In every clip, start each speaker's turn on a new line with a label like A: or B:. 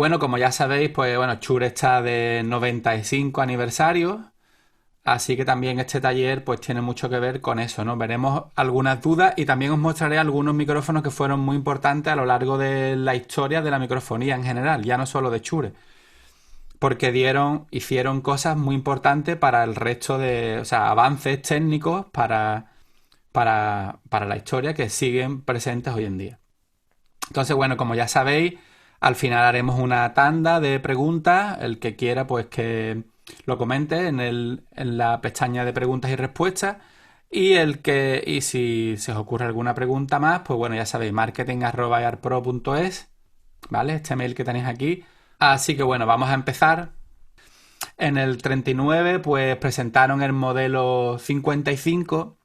A: bueno, como ya sabéis, pues bueno, Shure está de 95 aniversario, así que también este taller pues tiene mucho que ver con eso, ¿no? Veremos algunas dudas y también os mostraré algunos micrófonos que fueron muy importantes a lo largo de la historia de la microfonía en general, ya no solo de Shure, porque hicieron cosas muy importantes para el resto de, o sea, avances técnicos para la historia que siguen presentes hoy en día. Entonces, bueno, como ya sabéis, al final haremos una tanda de preguntas. El que quiera, pues que lo comente en la pestaña de preguntas y respuestas. Y si se os ocurre alguna pregunta más, pues bueno, ya sabéis, marketing@arpro.es, ¿vale? Este mail que tenéis aquí. Así que bueno, vamos a empezar. En el 39, pues presentaron el modelo 55,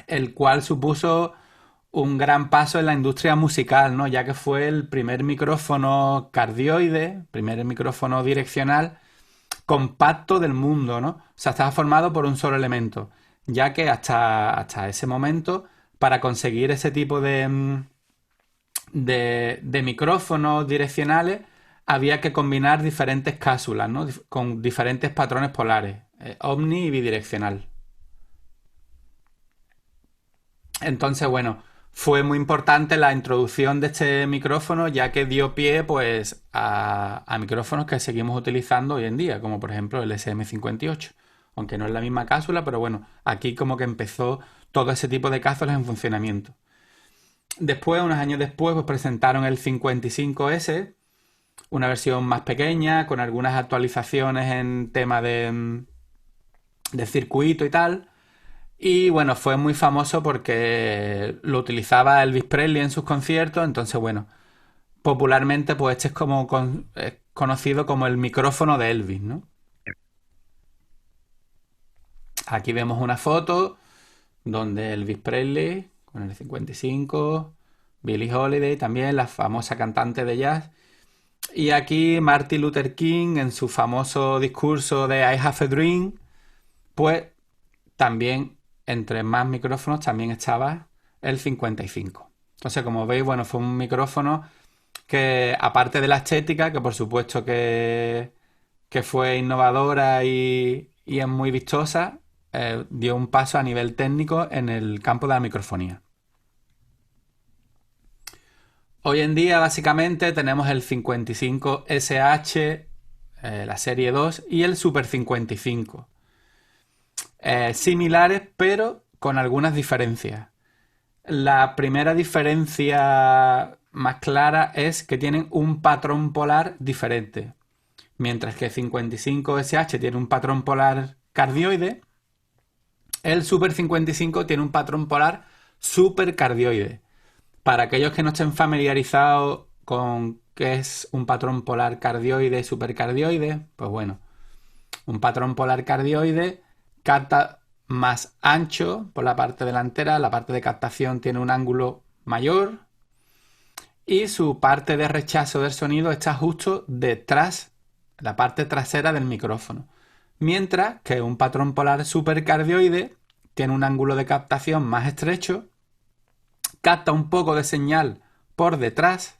A: el cual supuso un gran paso en la industria musical, ¿no? Ya que fue el primer micrófono cardioide, primer micrófono direccional compacto del mundo, ¿no? O sea, estaba formado por un solo elemento, ya que hasta ese momento, para conseguir ese tipo de micrófonos direccionales, había que combinar diferentes cápsulas, ¿no? Con diferentes patrones polares, omni y bidireccional. Entonces, bueno, fue muy importante la introducción de este micrófono, ya que dio pie pues a micrófonos que seguimos utilizando hoy en día, como por ejemplo el SM58. Aunque no es la misma cápsula, pero bueno, aquí como que empezó todo ese tipo de cápsulas en funcionamiento. Después, unos años después, pues presentaron el 55S, una versión más pequeña, con algunas actualizaciones en tema de circuito y tal. Y bueno, fue muy famoso porque lo utilizaba Elvis Presley en sus conciertos, entonces bueno, popularmente pues este es como es conocido como el micrófono de Elvis, ¿no? Aquí vemos una foto donde Elvis Presley con el 55, Billie Holiday también, la famosa cantante de jazz, y aquí Martin Luther King en su famoso discurso de I Have a Dream, pues también entre más micrófonos también estaba el 55. Entonces, como veis, bueno, fue un micrófono que, aparte de la estética, que por supuesto que fue innovadora y es muy vistosa, dio un paso a nivel técnico en el campo de la microfonía. Hoy en día, básicamente, tenemos el 55SH, la serie 2, y el Super 55. Similares, pero con algunas diferencias. La primera diferencia más clara es que tienen un patrón polar diferente. Mientras que 55SH tiene un patrón polar cardioide, el Super 55 tiene un patrón polar supercardioide. Para aquellos que no estén familiarizados con qué es un patrón polar cardioide y supercardioide, pues bueno, un patrón polar cardioide capta más ancho por la parte delantera, la parte de captación tiene un ángulo mayor y su parte de rechazo del sonido está justo detrás, la parte trasera del micrófono. Mientras que un patrón polar supercardioide tiene un ángulo de captación más estrecho, capta un poco de señal por detrás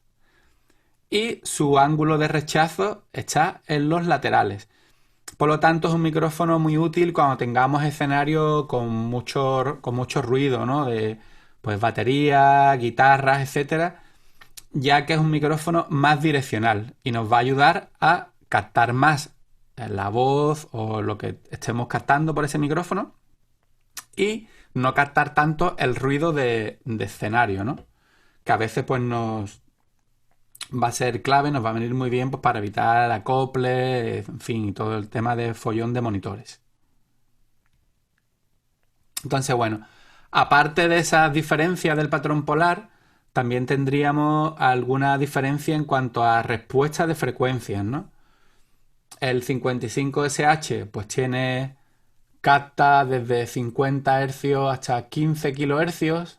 A: y su ángulo de rechazo está en los laterales. Por lo tanto, es un micrófono muy útil cuando tengamos escenarios con mucho ruido, ¿no? De pues batería, guitarras, etcétera, ya que es un micrófono más direccional y nos va a ayudar a captar más la voz o lo que estemos captando por ese micrófono y no captar tanto el ruido de escenario, ¿no? Que a veces pues nos va a ser clave, nos va a venir muy bien pues, para evitar acople, en fin, todo el tema de follón de monitores. Entonces, bueno, aparte de esas diferencias del patrón polar, también tendríamos alguna diferencia en cuanto a respuesta de frecuencias, ¿no? El 55SH pues capta desde 50 Hz hasta 15 kHz,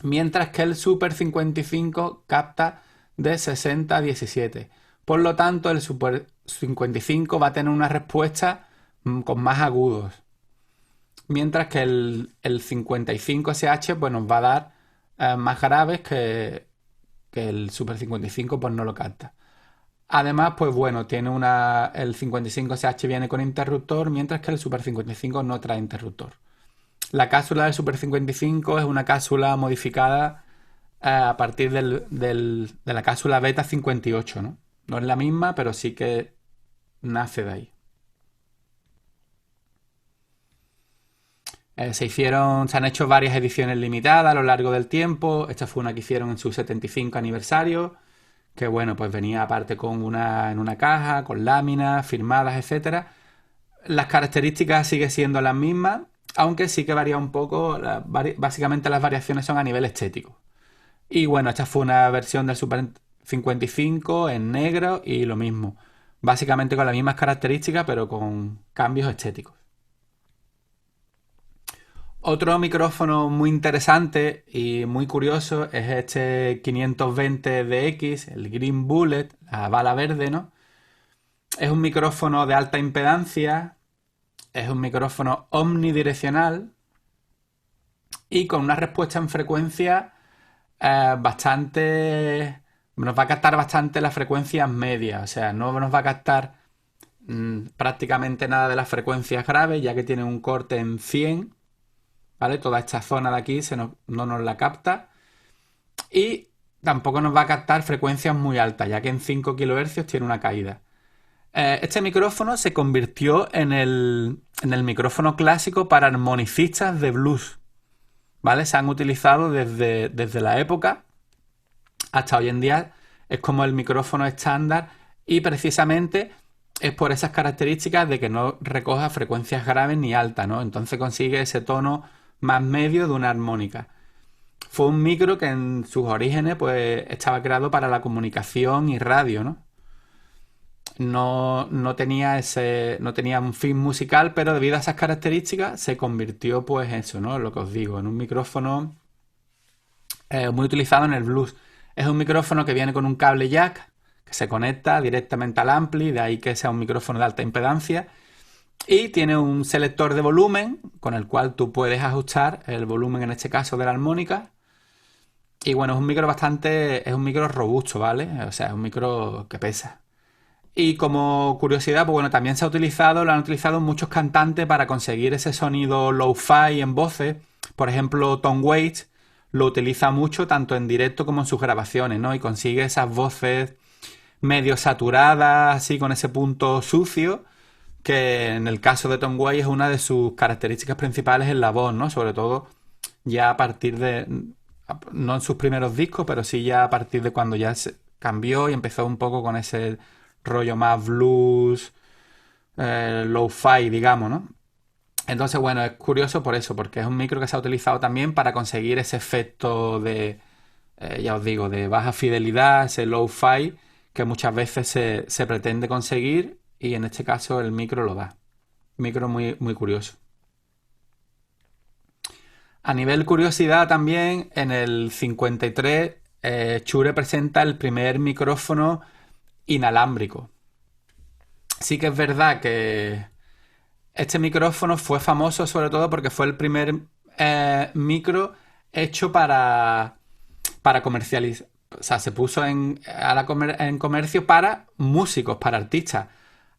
A: mientras que el Super 55 capta de 60 a 17. Por lo tanto, el Super 55 va a tener una respuesta con más agudos, mientras que el 55SH pues, nos va a dar más graves que el Super 55 pues no lo capta. Además, pues bueno, el 55SH viene con interruptor, mientras que el Super 55 no trae interruptor. La cápsula del Super 55 es una cápsula modificada a partir de la cápsula Beta 58, ¿no? No es la misma, pero sí que nace de ahí. Se han hecho varias ediciones limitadas a lo largo del tiempo. Esta fue una que hicieron en su 75 aniversario, que bueno, pues venía aparte en una caja, con láminas, firmadas, etcétera. Las características siguen siendo las mismas, aunque sí que varía un poco. Básicamente las variaciones son a nivel estético. Y bueno, esta fue una versión del Super 55 en negro y lo mismo. Básicamente con las mismas características, pero con cambios estéticos. Otro micrófono muy interesante y muy curioso es este 520DX, el Green Bullet, la bala verde, ¿no? Es un micrófono de alta impedancia, es un micrófono omnidireccional y con una respuesta en frecuencia bastante... Nos va a captar bastante las frecuencias medias, o sea, no nos va a captar prácticamente nada de las frecuencias graves, ya que tiene un corte en 100, ¿vale? Toda esta zona de aquí no nos la capta. Y tampoco nos va a captar frecuencias muy altas, ya que en 5 kHz tiene una caída. Este micrófono se convirtió en el micrófono clásico para armonicistas de blues, ¿vale? Se han utilizado desde la época hasta hoy en día. Es como el micrófono estándar y precisamente es por esas características de que no recoja frecuencias graves ni altas, ¿no? Entonces consigue ese tono más medio de una armónica. Fue un micro que en sus orígenes pues estaba creado para la comunicación y radio, ¿no? No tenía no tenía un fin musical, pero debido a esas características se convirtió pues eso, ¿no? Lo que os digo, en un micrófono muy utilizado en el blues. Es un micrófono que viene con un cable jack que se conecta directamente al ampli, de ahí que sea un micrófono de alta impedancia. Y tiene un selector de volumen con el cual tú puedes ajustar el volumen, en este caso, de la armónica. Y bueno, es un micro robusto, ¿vale? O sea, es un micro que pesa. Y como curiosidad, pues bueno, también lo han utilizado muchos cantantes para conseguir ese sonido low-fi en voces. Por ejemplo, Tom Waits lo utiliza mucho tanto en directo como en sus grabaciones, ¿no? Y consigue esas voces medio saturadas, así con ese punto sucio, que en el caso de Tom Waits es una de sus características principales en la voz, ¿no? Sobre todo ya a partir no en sus primeros discos, pero sí ya a partir de cuando ya se cambió y empezó un poco con ese rollo más blues, low-fi, digamos, ¿no? Entonces, bueno, es curioso por eso, porque es un micro que se ha utilizado también para conseguir ese efecto ya os digo, de baja fidelidad, ese low-fi, que muchas veces se pretende conseguir y en este caso el micro lo da. Micro muy, muy curioso. A nivel curiosidad también, en el 53, Shure presenta el primer micrófono inalámbrico. Sí que es verdad que este micrófono fue famoso sobre todo porque fue el primer micro hecho para comercializar. O sea, se puso en comercio para músicos, para artistas.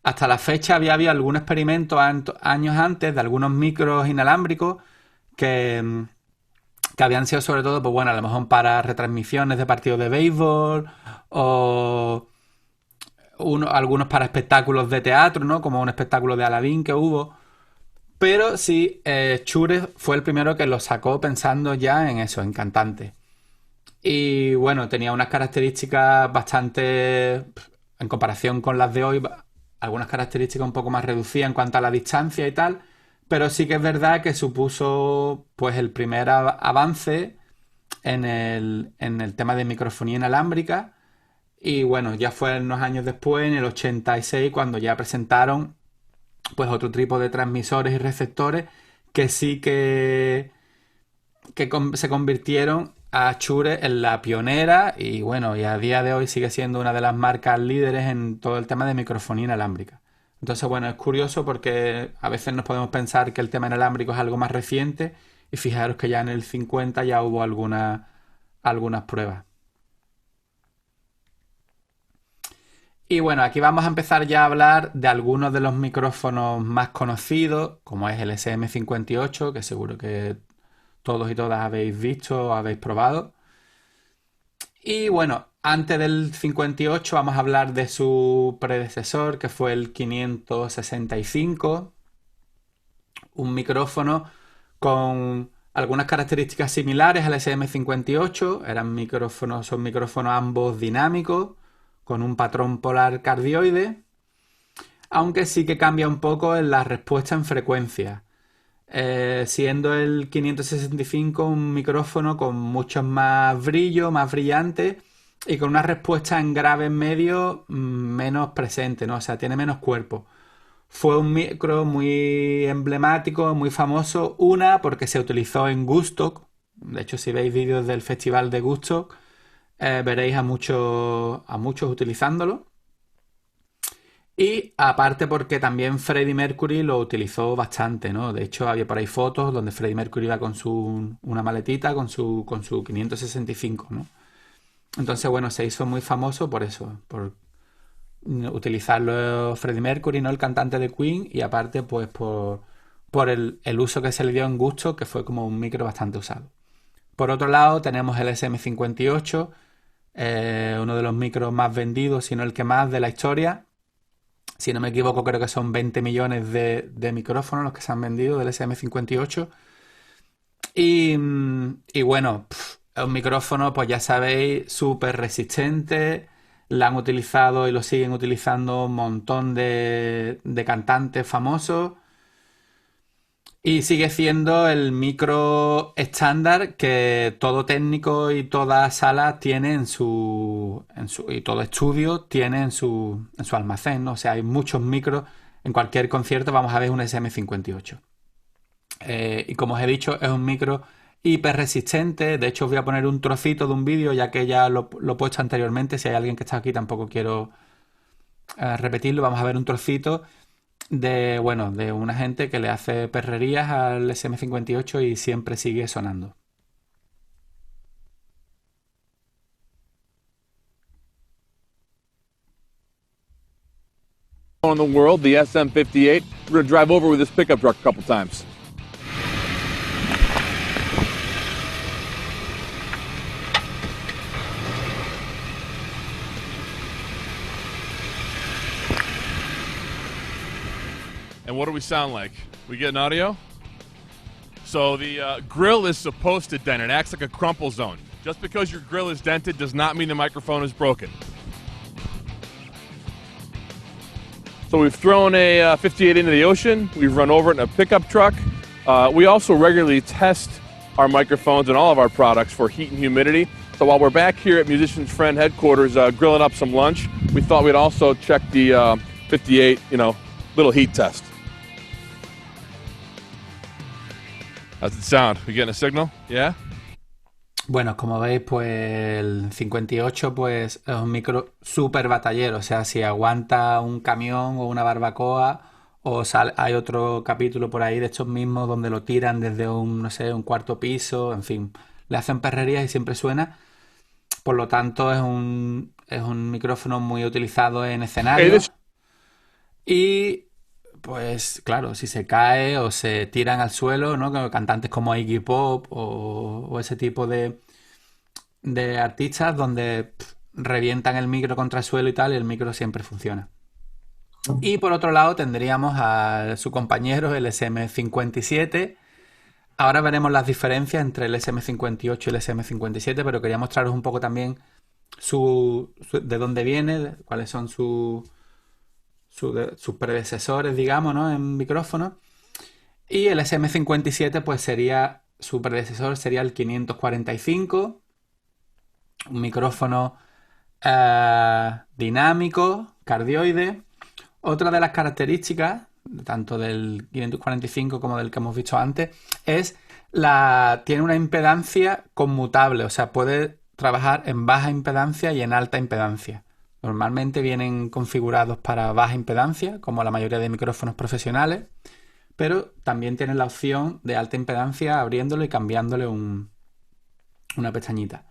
A: Hasta la fecha había habido algún experimento años antes de algunos micros inalámbricos que, que habían sido sobre todo, pues bueno, a lo mejor para retransmisiones de partidos de béisbol o algunos para espectáculos de teatro, ¿no? Como un espectáculo de Aladdin que hubo. Pero sí, Shure fue el primero que lo sacó pensando ya en eso, en cantante. Y bueno, tenía unas características bastante, en comparación con las de hoy, algunas características un poco más reducidas en cuanto a la distancia y tal. Pero sí que es verdad que supuso pues el primer avance en el tema de microfonía inalámbrica. Y bueno, ya fue unos años después, en el 86, cuando ya presentaron pues otro tipo de transmisores y receptores que sí que se convirtieron a Shure en la pionera y bueno, y a día de hoy sigue siendo una de las marcas líderes en todo el tema de microfonía inalámbrica. Entonces, bueno, es curioso porque a veces nos podemos pensar que el tema inalámbrico es algo más reciente y fijaros que ya en el 50 ya hubo algunas pruebas. Y bueno, aquí vamos a empezar ya a hablar de algunos de los micrófonos más conocidos, como es el SM58, que seguro que todos y todas habéis visto o habéis probado. Y bueno, antes del 58 vamos a hablar de su predecesor, que fue el 565, un micrófono con algunas características similares al SM58. Son micrófonos ambos dinámicos, con un patrón polar cardioide, aunque sí que cambia un poco en la respuesta en frecuencia, siendo el 565 un micrófono con mucho más brillo, más brillante y con una respuesta en grave medio menos presente, ¿no? O sea, tiene menos cuerpo. Fue un micro muy emblemático, muy famoso, porque se utilizó en Woodstock. De hecho, si veis vídeos del festival de Woodstock, veréis a muchos utilizándolo. Y aparte porque también Freddie Mercury lo utilizó bastante, ¿no? De hecho, había por ahí fotos donde Freddie Mercury iba con una maletita con su 565, ¿no? Entonces, bueno, se hizo muy famoso por eso, por utilizarlo Freddie Mercury, ¿no? El cantante de Queen, y aparte, pues por el uso que se le dio en gusto, que fue como un micro bastante usado. Por otro lado, tenemos el SM58, uno de los micros más vendidos, si no el que más de la historia. Si no me equivoco, creo que son 20 millones de micrófonos los que se han vendido del SM58. Y bueno, es un micrófono, pues ya sabéis, súper resistente. La han utilizado y lo siguen utilizando un montón de cantantes famosos. Y sigue siendo el micro estándar que todo técnico y toda sala tiene y todo estudio tiene en su almacén, ¿no? O sea, hay muchos micros. En cualquier concierto vamos a ver un SM58. Y como os he dicho, es un micro hiper resistente. De hecho, os voy a poner un trocito de un vídeo, ya que ya lo he puesto anteriormente. Si hay alguien que está aquí, tampoco quiero repetirlo. Vamos a ver un trocito bueno, de una gente que le hace perrerías al SM58 y siempre sigue sonando.
B: In the world, the SM58. We're gonna drive over with this pickup truck a couple times. And what do we sound like? We get an audio? So the grill is supposed to dent. It acts like a crumple zone. Just because your grill is dented does not mean the microphone is broken. So we've thrown a 58 into the ocean. We've run over it in a pickup truck. We also regularly test our microphones and all of our products for heat and humidity. So while we're back here at Musician's Friend headquarters grilling up some lunch, we thought we'd also check the 58, little heat test. How's it sound? We getting a signal? Yeah?
A: Bueno, como veis, pues el 58 pues, es un micro súper batallero. O sea, si aguanta un camión o una barbacoa, hay otro capítulo por ahí de estos mismos donde lo tiran desde no sé, un cuarto piso, en fin, le hacen perrerías y siempre suena. Por lo tanto, es un micrófono muy utilizado en escenarios. Y pues claro, si se cae o se tiran al suelo, ¿no? Cantantes como Iggy Pop o ese tipo de artistas donde revientan el micro contra el suelo y tal, y el micro siempre funciona. Y por otro lado tendríamos a su compañero, el SM57. Ahora veremos las diferencias entre el SM58 y el SM57, pero quería mostraros un poco también de dónde viene, cuáles son sus predecesores, digamos, ¿no? En micrófono. Y el SM57, pues su predecesor sería el 545, un micrófono dinámico, cardioide. Otra de las características, tanto del 545 como del que hemos visto antes, tiene una impedancia conmutable, o sea, puede trabajar en baja impedancia y en alta impedancia. Normalmente vienen configurados para baja impedancia, como la mayoría de micrófonos profesionales, pero también tienen la opción de alta impedancia abriéndolo y cambiándole una pestañita.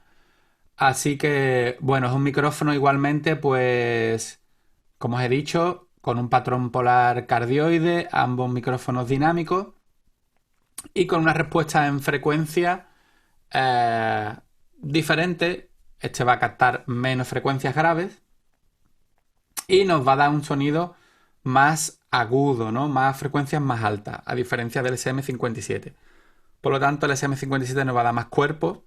A: Así que, bueno, es un micrófono igualmente, pues, como os he dicho, con un patrón polar cardioide, ambos micrófonos dinámicos y con una respuesta en frecuencia diferente. Este va a captar menos frecuencias graves y nos va a dar un sonido más agudo, ¿no? Más frecuencias más altas, a diferencia del SM57. Por lo tanto, el SM57 nos va a dar más cuerpo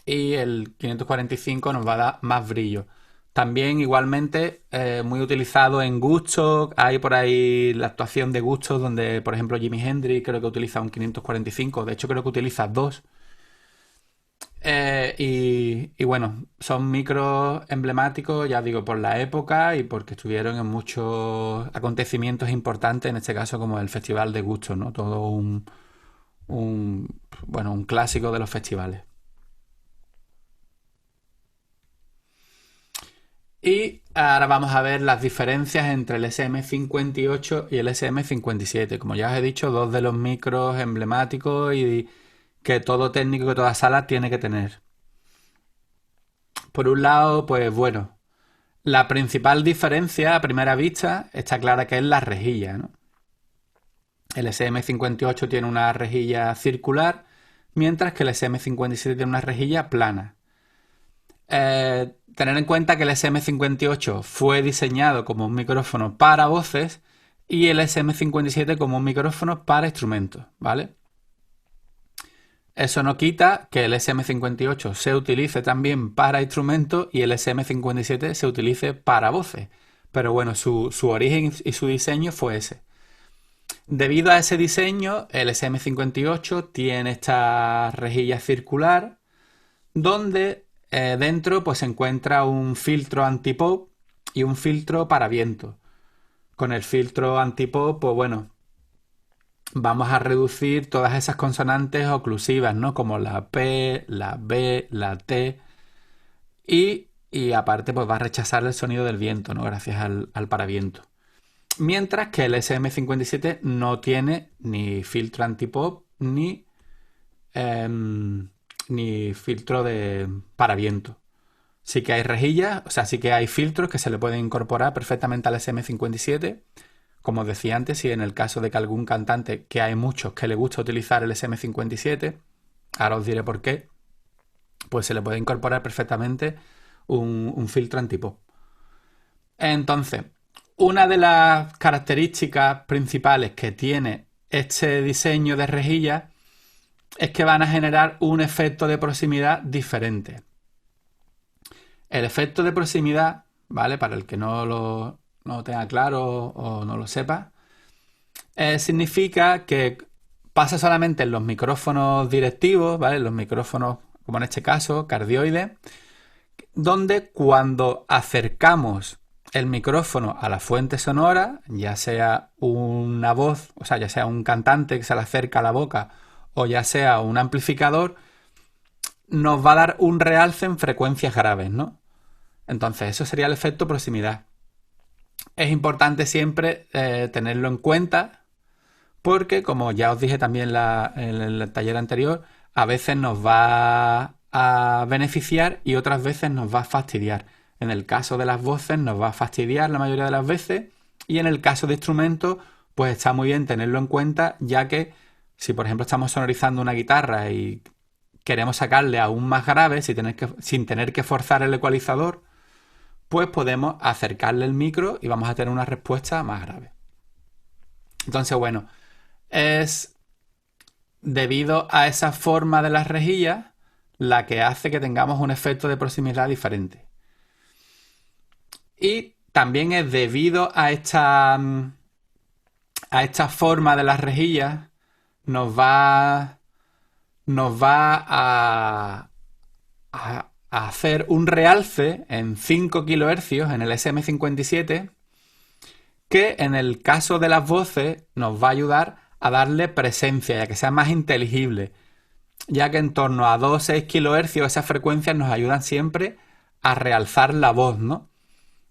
A: y el 545 nos va a dar más brillo. También igualmente muy utilizado en Woodstock. Hay por ahí la actuación de Woodstock donde, por ejemplo, Jimi Hendrix creo que utiliza un 545. De hecho, creo que utiliza dos. Y bueno, son micros emblemáticos, ya digo, por la época y porque estuvieron en muchos acontecimientos importantes, en este caso como el Festival de Woodstock, ¿no? Todo bueno, un clásico de los festivales. Y ahora vamos a ver las diferencias entre el SM58 y el SM57. Como ya os he dicho, dos de los micros emblemáticos y que todo técnico, que toda sala tiene que tener. Por un lado, pues bueno, la principal diferencia a primera vista está clara que es la rejilla, ¿no? El SM58 tiene una rejilla circular, mientras que el SM57 tiene una rejilla plana. Tener en cuenta que el SM58 fue diseñado como un micrófono para voces y el SM57 como un micrófono para instrumentos, ¿vale? Eso no quita que el SM58 se utilice también para instrumentos y el SM57 se utilice para voces. Pero bueno, su origen y su diseño fue ese. Debido a ese diseño, el SM58 tiene esta rejilla circular donde dentro pues, se encuentra un filtro antipop y un filtro para viento. Con el filtro antipop, pues bueno, vamos a reducir todas esas consonantes oclusivas, ¿no? Como la P, la B, la T. Y aparte, pues va a rechazar el sonido del viento, ¿no? Gracias al paraviento. Mientras que el SM57 no tiene ni filtro antipop ni filtro de paraviento. Sí que hay rejillas, o sea, sí que hay filtros que se le pueden incorporar perfectamente al SM57. Como os decía antes, si en el caso de que algún cantante, que hay muchos que le gusta utilizar el SM57, ahora os diré por qué, pues se le puede incorporar perfectamente un filtro antipop. Entonces, una de las características principales que tiene este diseño de rejilla es que van a generar un efecto de proximidad diferente. El efecto de proximidad, ¿vale? Para el que no lo tenga claro o no lo sepa, significa que pasa solamente en los micrófonos directivos, ¿vale? Los micrófonos, como en este caso, cardioides, donde cuando acercamos el micrófono a la fuente sonora, ya sea una voz, o sea, ya sea un cantante que se le acerca a la boca o ya sea un amplificador, nos va a dar un realce en frecuencias graves, ¿no? Entonces, eso sería el efecto proximidad. Es importante siempre tenerlo en cuenta porque, como ya os dije también en el taller anterior, a veces nos va a beneficiar y otras veces nos va a fastidiar. En el caso de las voces nos va a fastidiar la mayoría de las veces y en el caso de instrumentos pues está muy bien tenerlo en cuenta, ya que si por ejemplo estamos sonorizando una guitarra y queremos sacarle aún más grave sin tener que forzar el ecualizador, pues podemos acercarle el micro y vamos a tener una respuesta más grave. Entonces, bueno, es debido a esa forma de las rejillas la que hace que tengamos un efecto de proximidad diferente. Y también es debido a esta forma de las rejillas nos va a hacer un realce en 5 kHz en el SM57 que en el caso de las voces nos va a ayudar a darle presencia y a que sea más inteligible, ya que en torno a 2 o 6 kHz esas frecuencias nos ayudan siempre a realzar la voz, ¿no?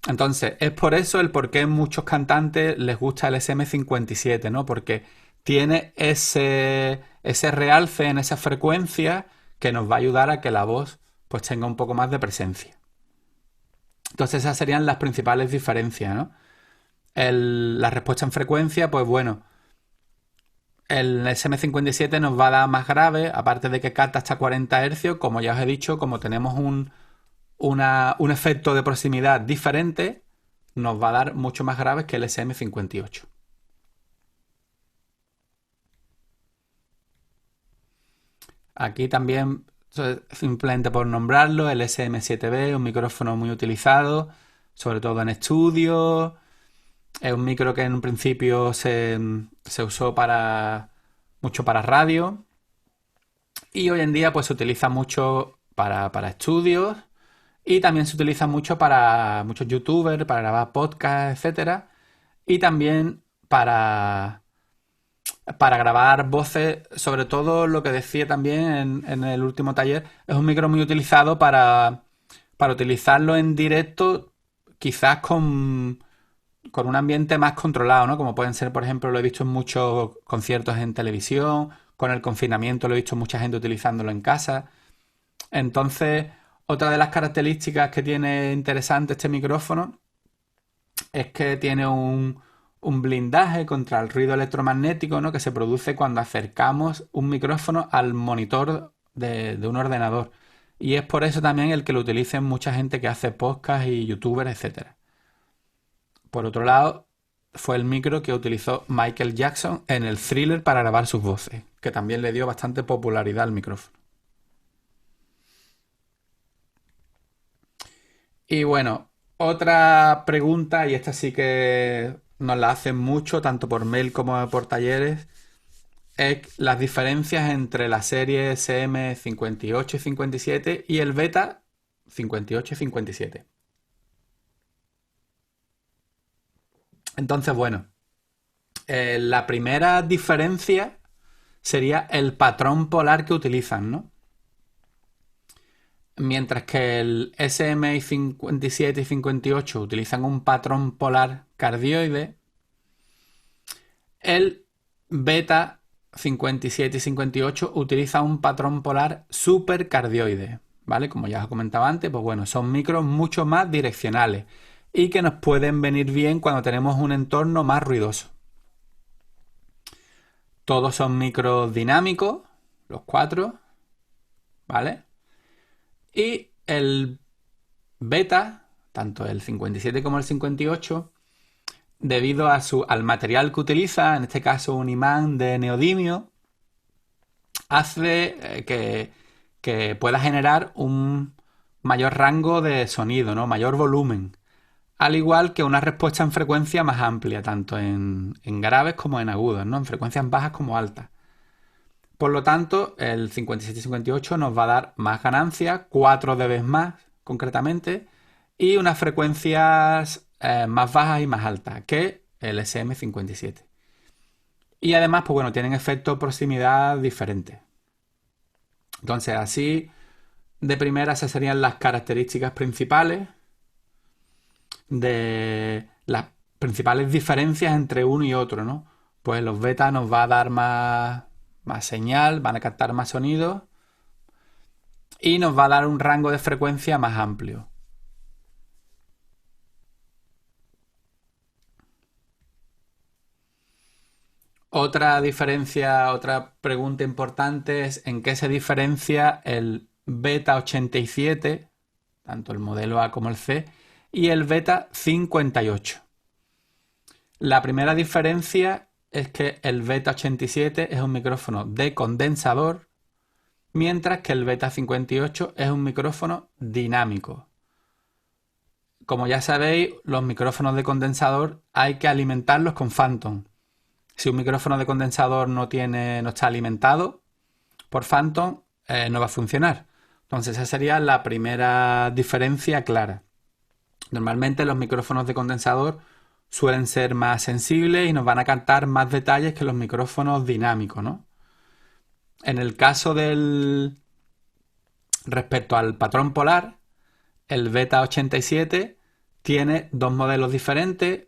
A: Entonces, es por eso el por qué a muchos cantantes les gusta el SM57, ¿no? Porque tiene ese realce en esa frecuencia que nos va a ayudar a que la voz pues tenga un poco más de presencia. Entonces esas serían las principales diferencias, ¿no? La respuesta en frecuencia, pues bueno, el SM57 nos va a dar más grave, aparte de que capta hasta 40 Hz, como ya os he dicho, como tenemos un efecto de proximidad diferente, nos va a dar mucho más graves que el SM58. Aquí también, simplemente por nombrarlo, el SM7B, un micrófono muy utilizado, sobre todo en estudios. Es un micro que en un principio se usó mucho para radio y hoy en día pues se utiliza mucho para estudios y también se utiliza mucho para muchos youtubers, para grabar podcasts, etcétera, y también para grabar voces, sobre todo lo que decía también en el último taller, es un micro muy utilizado para utilizarlo en directo, quizás con un ambiente más controlado, ¿no? Como pueden ser, por ejemplo, lo he visto en muchos conciertos en televisión, con el confinamiento lo he visto mucha gente utilizándolo en casa. Entonces, otra de las características que tiene interesante este micrófono es que tiene un blindaje contra el ruido electromagnético, ¿no? Que se produce cuando acercamos un micrófono al monitor de un ordenador. Y es por eso también el que lo utilicen mucha gente que hace podcast y youtubers, etcétera. Por otro lado, fue el micro que utilizó Michael Jackson en el Thriller para grabar sus voces, que también le dio bastante popularidad al micrófono. Y bueno, otra pregunta, y esta sí que nos la hacen mucho, tanto por mail como por talleres, es las diferencias entre la serie SM58 y 57 y el Beta 58 y 57. Entonces, bueno, la primera diferencia sería el patrón polar que utilizan, ¿no? Mientras que el SMI 57 y 58 utilizan un patrón polar cardioide, el Beta 57 y 58 utiliza un patrón polar supercardioide, ¿vale? Como ya os comentaba antes, pues bueno, son micros mucho más direccionales y que nos pueden venir bien cuando tenemos un entorno más ruidoso. Todos son micros dinámicos, los cuatro, ¿vale? Y el Beta, tanto el 57 como el 58, debido al material que utiliza, en este caso un imán de neodimio, hace que pueda generar un mayor rango de sonido, ¿no? Mayor volumen. Al igual que una respuesta en frecuencia más amplia, tanto en graves como en agudos, ¿no? En frecuencias bajas como altas. Por lo tanto, el 57 y 58 nos va a dar más ganancias, 4 dB más concretamente, y unas frecuencias más bajas y más altas que el SM57. Y además, pues bueno, tienen efectos de proximidad diferentes. Entonces, así de primera, esas serían las características principales de las principales diferencias entre uno y otro, ¿no? Pues los betas nos va a dar más señal, van a captar más sonido y nos va a dar un rango de frecuencia más amplio. Otra diferencia, otra pregunta importante es en qué se diferencia el Beta 87, tanto el modelo A como el C, y el Beta 58. La primera diferencia es que el Beta 87 es un micrófono de condensador, mientras que el Beta 58 es un micrófono dinámico. Como ya sabéis, los micrófonos de condensador hay que alimentarlos con Phantom. Si un micrófono de condensador no está alimentado por Phantom, no va a funcionar. Entonces esa sería la primera diferencia clara. Normalmente los micrófonos de condensador suelen ser más sensibles y nos van a captar más detalles que los micrófonos dinámicos, ¿no? En el caso respecto al patrón polar, el Beta 87 tiene dos modelos diferentes.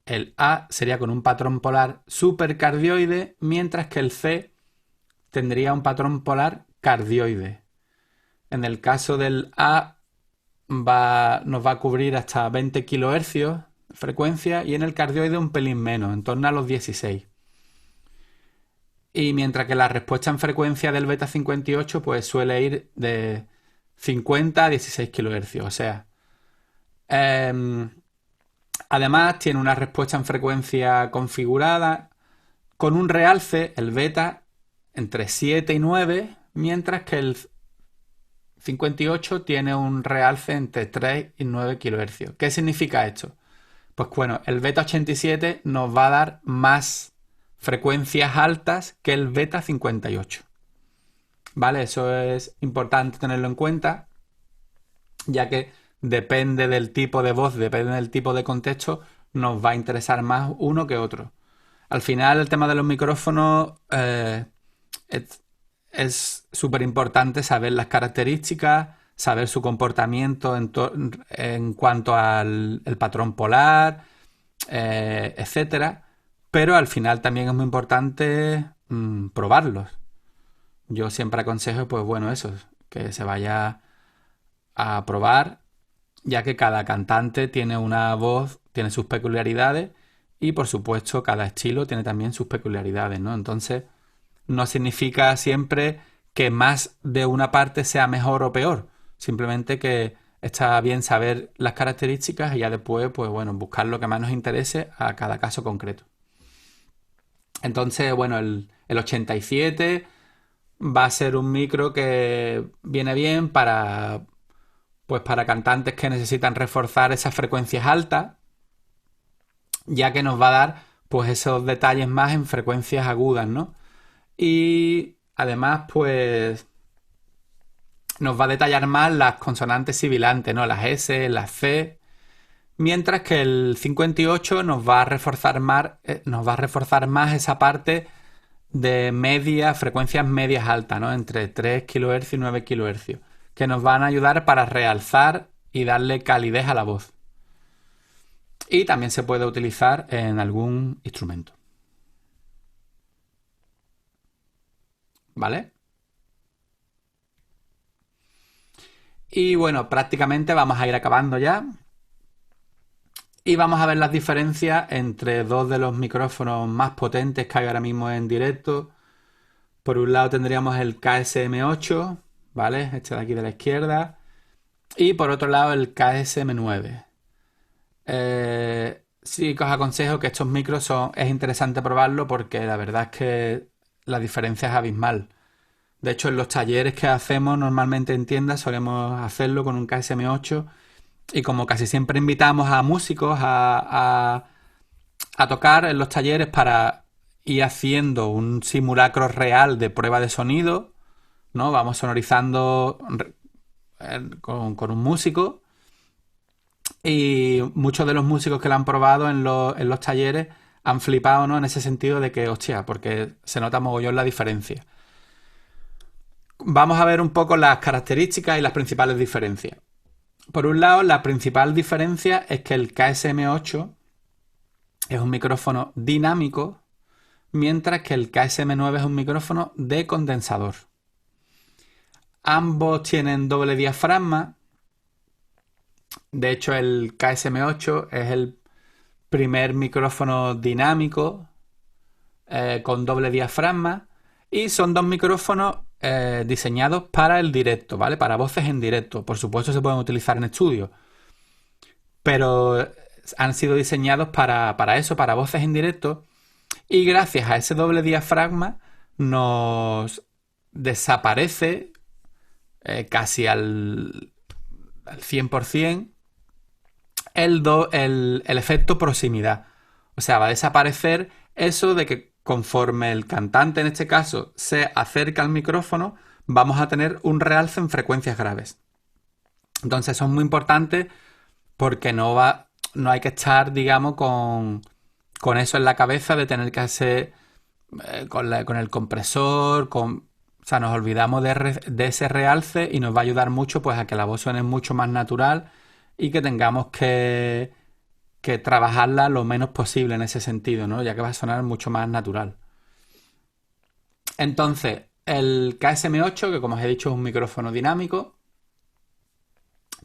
A: El A sería con un patrón polar supercardioide, mientras que el C tendría un patrón polar cardioide. En el caso del A nos va a cubrir hasta 20 kHz frecuencia y en el cardioide un pelín menos, en torno a los 16. Y mientras que la respuesta en frecuencia del beta 58 pues suele ir de 50 a 16 kHz. O sea, además tiene una respuesta en frecuencia configurada con un realce, el beta, entre 7 y 9, mientras que el 58 tiene un realce entre 3 y 9 kHz. ¿Qué significa esto? Pues bueno, el beta 87 nos va a dar más frecuencias altas que el beta 58. ¿Vale? Eso es importante tenerlo en cuenta, ya que depende del tipo de voz, depende del tipo de contexto, nos va a interesar más uno que otro. Al final, el tema de los micrófonos es súper importante saber las características, saber su comportamiento en cuanto al el patrón polar, etcétera. Pero al final también es muy importante probarlos. Yo siempre aconsejo, pues bueno, eso, que se vaya a probar, ya que cada cantante tiene una voz, tiene sus peculiaridades y por supuesto cada estilo tiene también sus peculiaridades, ¿no? Entonces, no significa siempre que más de una parte sea mejor o peor, simplemente que está bien saber las características y ya después, pues bueno, buscar lo que más nos interese a cada caso concreto. Entonces, bueno, el 87 va a ser un micro que viene bien pues para cantantes que necesitan reforzar esas frecuencias altas, ya que nos va a dar pues esos detalles más en frecuencias agudas, ¿no? Y además, pues nos va a detallar más las consonantes sibilantes, ¿no? Las S, las C, mientras que el 58 nos va a reforzar más esa parte de frecuencias medias altas, ¿no? Entre 3 kHz y 9 kHz, que nos van a ayudar para realzar y darle calidez a la voz. Y también se puede utilizar en algún instrumento. ¿Vale? Y bueno, prácticamente vamos a ir acabando ya. Y vamos a ver las diferencias entre dos de los micrófonos más potentes que hay ahora mismo en directo. Por un lado tendríamos el KSM8, ¿vale? Este de aquí de la izquierda. Y por otro lado el KSM9. Sí que os aconsejo que estos micros es interesante probarlo porque la verdad es que la diferencia es abismal. De hecho, en los talleres que hacemos normalmente en tiendas solemos hacerlo con un KSM8 y como casi siempre invitamos a músicos a tocar en los talleres para ir haciendo un simulacro real de prueba de sonido, ¿no? Vamos sonorizando con un músico y muchos de los músicos que lo han probado en los talleres han flipado, ¿no? En ese sentido de que, hostia, porque se nota mogollón la diferencia. Vamos a ver un poco las características y las principales diferencias. Por un lado, la principal diferencia es que el KSM8 es un micrófono dinámico, mientras que el KSM9 es un micrófono de condensador. Ambos tienen doble diafragma. De hecho, el KSM8 es el primer micrófono dinámico con doble diafragma y son dos micrófonos diseñados para el directo, ¿vale? Para voces en directo. Por supuesto se pueden utilizar en estudio, pero han sido diseñados para eso, para voces en directo. Y gracias a ese doble diafragma nos desaparece casi al 100% el efecto proximidad. O sea, va a desaparecer eso de que conforme el cantante, en este caso, se acerca al micrófono, vamos a tener un realce en frecuencias graves. Entonces, eso es muy importante porque no hay que estar, digamos, con eso en la cabeza de tener que hacer con el compresor, o sea, nos olvidamos de ese realce y nos va a ayudar mucho pues a que la voz suene mucho más natural y que tengamos que trabajarla lo menos posible en ese sentido, ¿no? Ya que va a sonar mucho más natural. Entonces, el KSM8, que como os he dicho es un micrófono dinámico,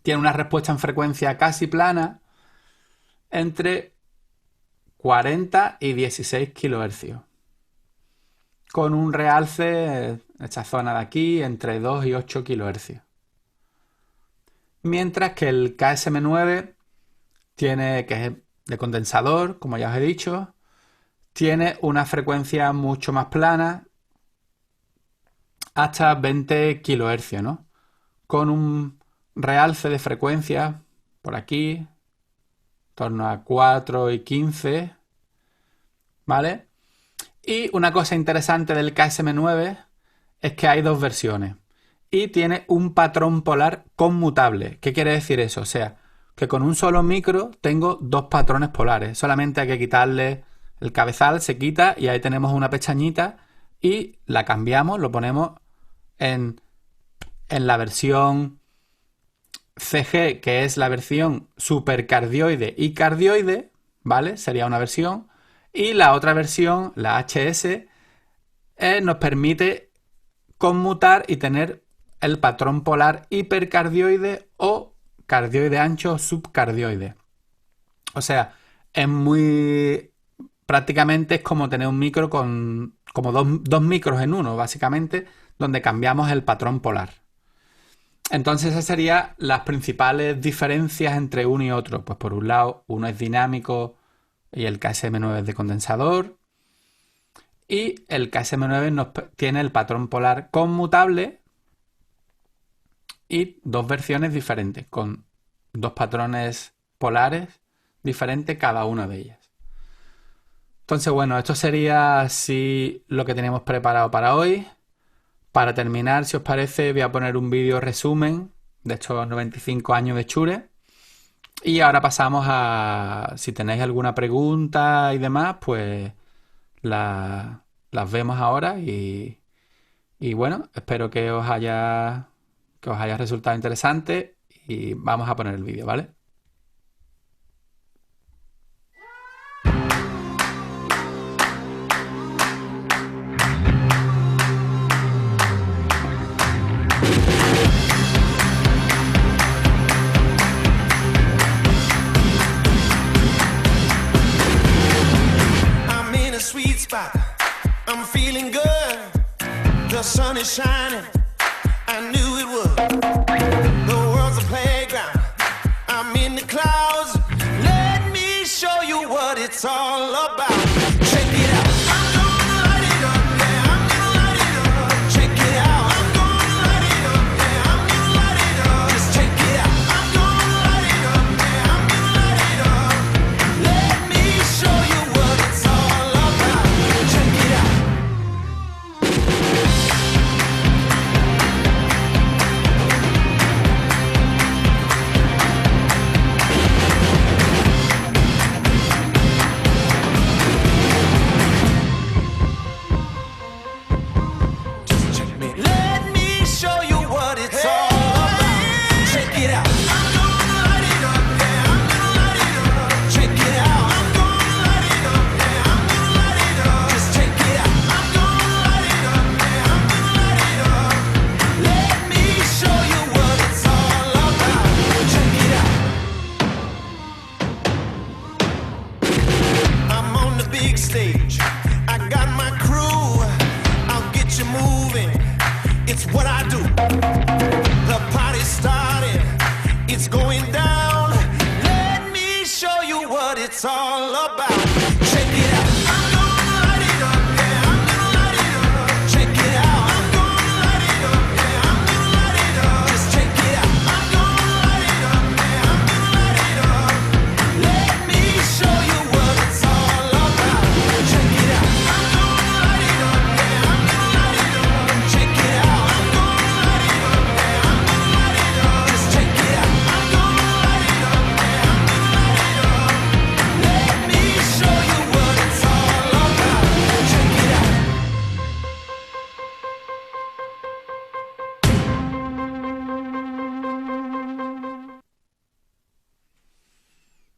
A: tiene una respuesta en frecuencia casi plana entre 40 y 16 kHz, con un realce en esta zona de aquí entre 2 y 8 kHz. Mientras que el KSM9 tiene, que es de condensador, como ya os he dicho, tiene una frecuencia mucho más plana, hasta 20 kHz, ¿no? Con un realce de frecuencia por aquí, en torno a 4 y 15, ¿vale? Y una cosa interesante del KSM9 es que hay dos versiones y tiene un patrón polar conmutable. ¿Qué quiere decir eso? O sea, que con un solo micro tengo dos patrones polares. Solamente hay que quitarle el cabezal, se quita y ahí tenemos una pestañita y la cambiamos, lo ponemos en la versión CG, que es la versión supercardioide y cardioide, ¿vale? Sería una versión. Y la otra versión, la HS, nos permite conmutar y tener el patrón polar hipercardioide o cardioide ancho subcardioide. O sea, prácticamente es como tener un micro con como dos micros en uno, básicamente, donde cambiamos el patrón polar. Entonces esas serían las principales diferencias entre uno y otro. Pues por un lado, uno es dinámico y el KSM9 es de condensador. Y el KSM9 tiene el patrón polar conmutable y dos versiones diferentes, con dos patrones polares diferentes cada una de ellas. Entonces, bueno, esto sería así lo que tenemos preparado para hoy. Para terminar, si os parece, voy a poner un vídeo resumen de estos 95 años de Shure. Y ahora pasamos a, si tenéis alguna pregunta y demás, pues las vemos ahora y bueno, espero que os haya resultado interesante y vamos a poner el vídeo, ¿vale?
C: I'm feeling good. The sun is shining. I knew it would. The world's a playground. I'm in the clouds. Let me show you what it's all about. Check it out. I'm gonna light it up. Yeah, I'm gonna light it up. Check it out. I'm gonna light it up. Yeah, I'm gonna light it up. Just check it out. I'm gonna light it up. Yeah, I'm gonna light it up. Let me show you what it's all about. Check it out. Stage. I got my crew. I'll get you moving. It's what I do.